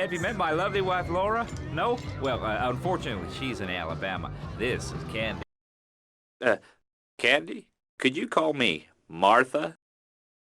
Have you met my lovely wife, Laura? No? Well, unfortunately, she's in Alabama. This is Candy. Candy? Could you call me Martha?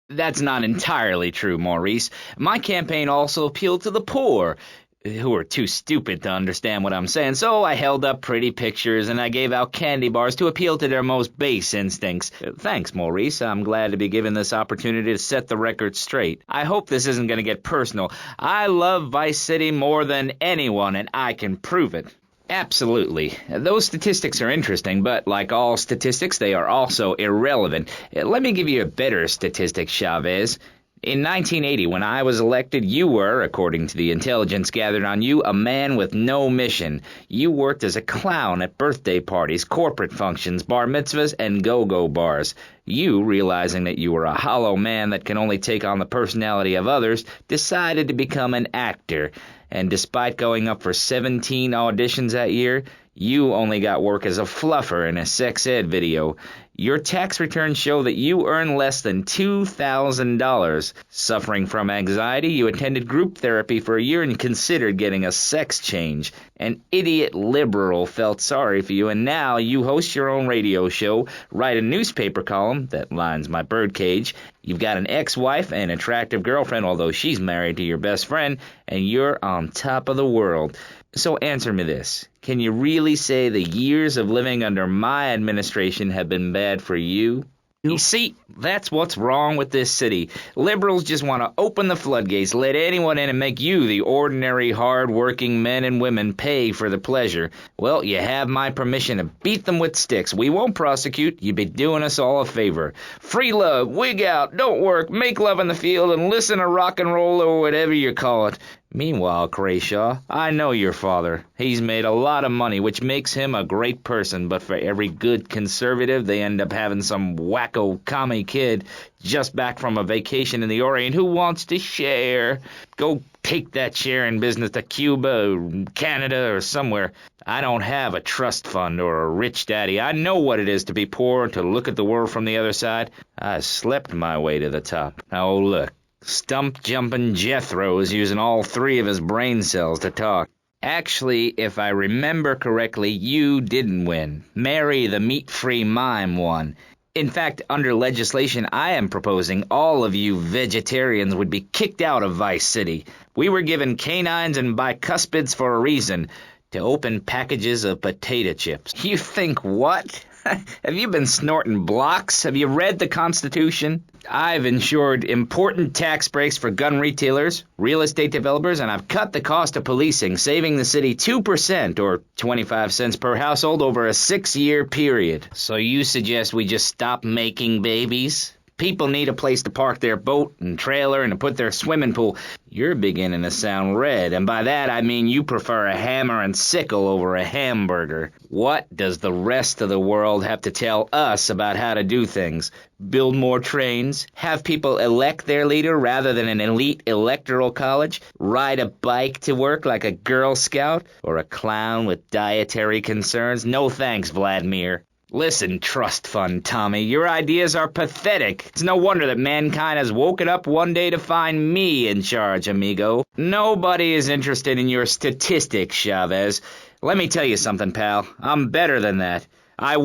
That's not entirely true, Maurice. My campaign also appealed to the poor, who are too stupid to understand what I'm saying, so I held up pretty pictures and I gave out candy bars to appeal to their most base instincts. Thanks, Maurice. I'm glad to be given this opportunity to set the record straight. I hope this isn't going to get personal. I love Vice City more than anyone, and I can prove it. Absolutely. Those statistics are interesting, but like all statistics, they are also irrelevant. Let me give you a better statistic, Chavez. In 1980, when I was elected, you were, according to the intelligence gathered on you, a man with no mission. You worked as a clown at birthday parties, corporate functions, bar mitzvahs, and go-go bars. You, realizing that you were a hollow man that can only take on the personality of others, decided to become an actor. And despite going up for 17 auditions that year, you only got work as a fluffer in a sex ed video. Your tax returns show that you earn less than $2,000. Suffering from anxiety, you attended group therapy for a year and considered getting a sex change. An idiot liberal felt sorry for you, and now you host your own radio show, write a newspaper column that lines my birdcage. You've got an ex-wife and attractive girlfriend, although she's married to your best friend, and you're on top of the world. So answer me this. Can you really say the years of living under my administration have been bad for you? You see, that's what's wrong with this city. Liberals just want to open the floodgates, let anyone in and make you, the ordinary, hard-working men and women, pay for the pleasure. Well, you have my permission to beat them with sticks. We won't prosecute. You'd be doing us all a favor. Free love, wig out, don't work, make love in the field, and listen to rock and roll or whatever you call it. Meanwhile, Crashaw, I know your father. He's made a lot of money, which makes him a great person, but for every good conservative, they end up having some wacko commie kid just back from a vacation in the Orient who wants to share. Go take that sharing business to Cuba or Canada or somewhere. I don't have a trust fund or a rich daddy. I know what it is to be poor and to look at the world from the other side. I slept my way to the top. Now look. Stump-jumping Jethro is using all 3 of his brain cells to talk. Actually, if I remember correctly, you didn't win. Mary the meat-free mime won. In fact, under legislation I am proposing, all of you vegetarians would be kicked out of Vice City. We were given canines and bicuspids for a reason, to open packages of potato chips. You think what? Have you been snorting blocks? Have you read the Constitution? I've ensured important tax breaks for gun retailers, real estate developers, and I've cut the cost of policing, saving the city 2% or 25 cents per household over a 6-year period. So you suggest we just stop making babies? People need a place to park their boat and trailer and to put their swimming pool. You're beginning to sound red, and by that I mean you prefer a hammer and sickle over a hamburger. What does the rest of the world have to tell us about how to do things? Build more trains? Have people elect their leader rather than an elite electoral college? Ride a bike to work like a Girl Scout? Or a clown with dietary concerns? No thanks, Vladimir. Listen, trust fund Tommy, your ideas are pathetic. It's no wonder that mankind has woken up one day to find me in charge, amigo. Nobody is interested in your statistics, Chavez. Let me tell you something, pal. I'm better than that. I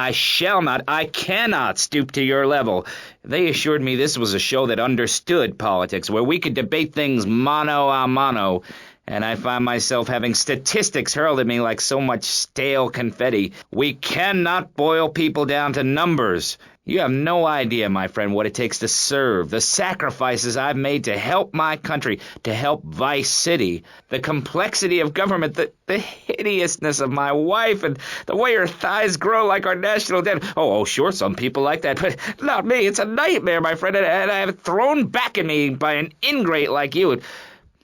shall not, I cannot stoop to your level. They assured me this was a show that understood politics, where we could debate things mano a mano. And I find myself having statistics hurled at me like so much stale confetti. We cannot boil people down to numbers. You have no idea, my friend, what it takes to serve, the sacrifices I've made to help my country, to help Vice City, the complexity of government, the hideousness of my wife, and the way her thighs grow like our national debt. Oh, sure, some people like that, but not me. It's a nightmare, my friend, and I have it thrown back at me by an ingrate like you.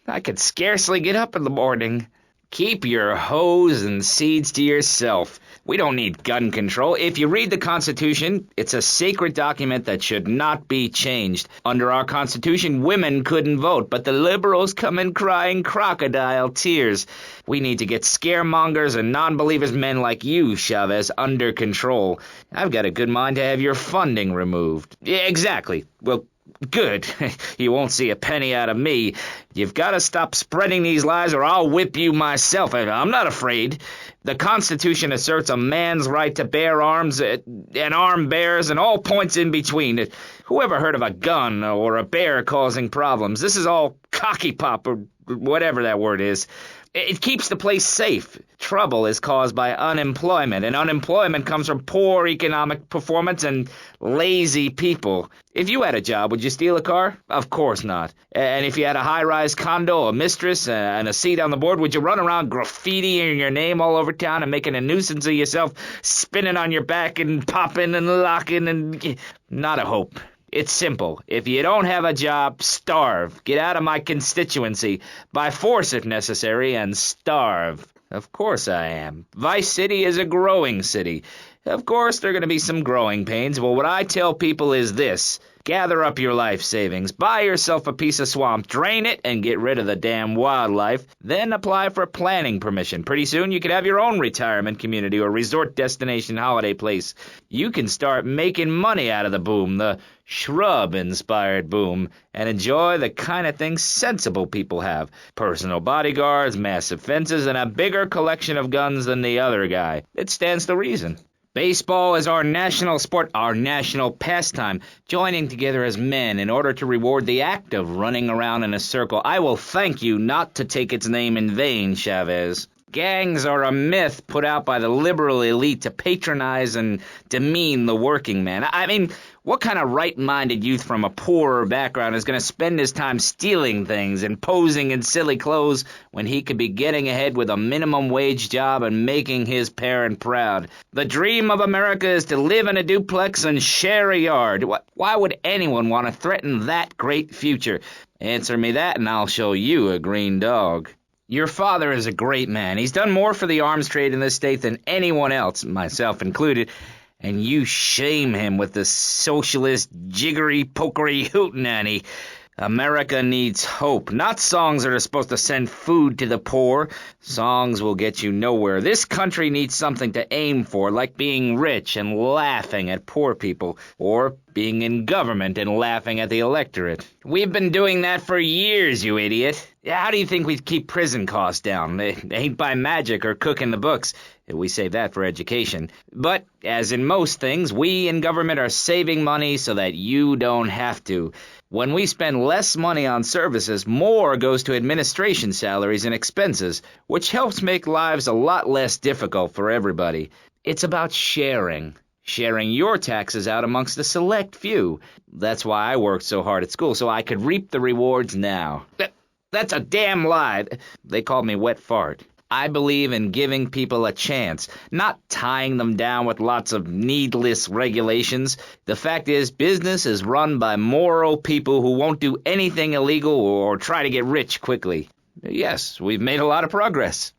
I could scarcely get up in the morning. Keep your hoes and seeds to yourself. We don't need gun control. If you read the Constitution, it's a sacred document that should not be changed. Under our Constitution, women couldn't vote, but the liberals come in crying crocodile tears. We need to get scaremongers and non-believers, men like you, Chavez, under control. I've got a good mind to have your funding removed. Yeah, exactly. Well, good. You won't see a penny out of me. You've got to stop spreading these lies or I'll whip you myself. I'm not afraid. The Constitution asserts a man's right to bear arms and armed bears and all points in between. Who ever heard of a gun or a bear causing problems? This is all cocky pop or whatever that word is. It keeps the place safe. Trouble is caused by unemployment, and unemployment comes from poor economic performance and lazy people. If you had a job, would you steal a car? Of course not. And if you had a high-rise condo, a mistress, and a seat on the board, would you run around graffitiing your name all over town and making a nuisance of yourself, spinning on your back and popping and locking and... Not a hope. It's simple. If you don't have a job, starve. Get out of my constituency. By force if necessary, and starve. Of course I am. Vice City is a growing city. Of course there are going to be some growing pains, but what I tell people is this. Gather up your life savings, buy yourself a piece of swamp, drain it, and get rid of the damn wildlife. Then apply for planning permission. Pretty soon you could have your own retirement community or resort destination holiday place. You can start making money out of the boom, the Shrub-inspired boom, and enjoy the kind of things sensible people have. Personal bodyguards, massive fences, and a bigger collection of guns than the other guy. It stands to reason. Baseball is our national sport, our national pastime, joining together as men in order to reward the act of running around in a circle. I will thank you not to take its name in vain, Chavez. Gangs are a myth put out by the liberal elite to patronize and demean the working man. I mean, what kind of right-minded youth from a poorer background is going to spend his time stealing things and posing in silly clothes when he could be getting ahead with a minimum wage job and making his parent proud? The dream of America is to live in a duplex and share a yard. Why would anyone want to threaten that great future? Answer me that and I'll show you a green dog. Your father is a great man. He's done more for the arms trade in this state than anyone else, myself included, and you shame him with the socialist, jiggery-pokery hootenanny. America needs hope, not songs that are supposed to send food to the poor. Songs will get you nowhere. This country needs something to aim for, like being rich and laughing at poor people, or being in government and laughing at the electorate. We've been doing that for years, you idiot. How do you think we keep prison costs down? It ain't by magic or cooking the books. We save that for education. But, as in most things, we in government are saving money so that you don't have to. When we spend less money on services, more goes to administration salaries and expenses, which helps make lives a lot less difficult for everybody. It's about sharing. Sharing your taxes out amongst a select few. That's why I worked so hard at school, so I could reap the rewards now. That's a damn lie. They called me wet fart. I believe in giving people a chance, not tying them down with lots of needless regulations. The fact is, business is run by moral people who won't do anything illegal or try to get rich quickly. Yes, we've made a lot of progress.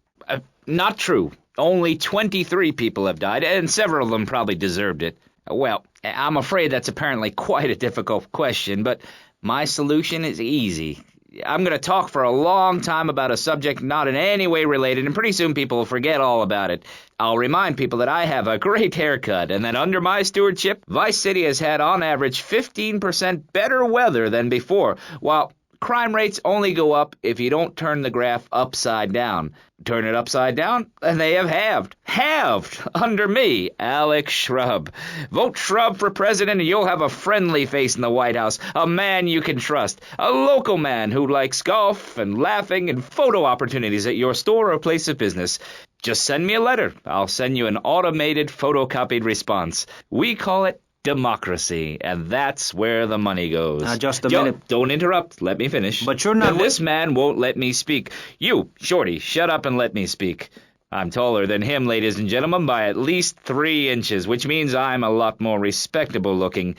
Not true. Only 23 people have died, and several of them probably deserved it. Well, I'm afraid that's apparently quite a difficult question, but my solution is easy. I'm going to talk for a long time about a subject not in any way related, and pretty soon people will forget all about it. I'll remind people that I have a great haircut, and that under my stewardship, Vice City has had on average 15% better weather than before, while crime rates only go up if you don't turn the graph upside down. Turn it upside down, and they have halved. Halved! Under me, Alex Shrub. Vote Shrub for president, and you'll have a friendly face in the White House. A man you can trust. A local man who likes golf and laughing and photo opportunities at your store or place of business. Just send me a letter. I'll send you an automated photocopied response. We call it democracy, and that's where the money goes. Just a minute. Don't interrupt. Let me finish. But you're not... This man won't let me speak. You, Shorty, shut up and let me speak. I'm taller than him, ladies and gentlemen, by at least 3 inches, which means I'm a lot more respectable looking.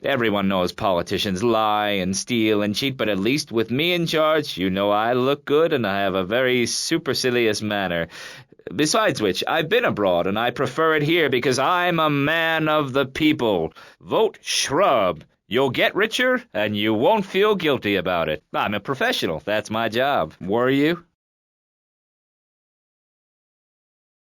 Everyone knows politicians lie and steal and cheat, but at least with me in charge, you know I look good and I have a very supercilious manner. Besides which, I've been abroad, and I prefer it here because I'm a man of the people. Vote Shrub. You'll get richer, and you won't feel guilty about it. I'm a professional. That's my job. Were you?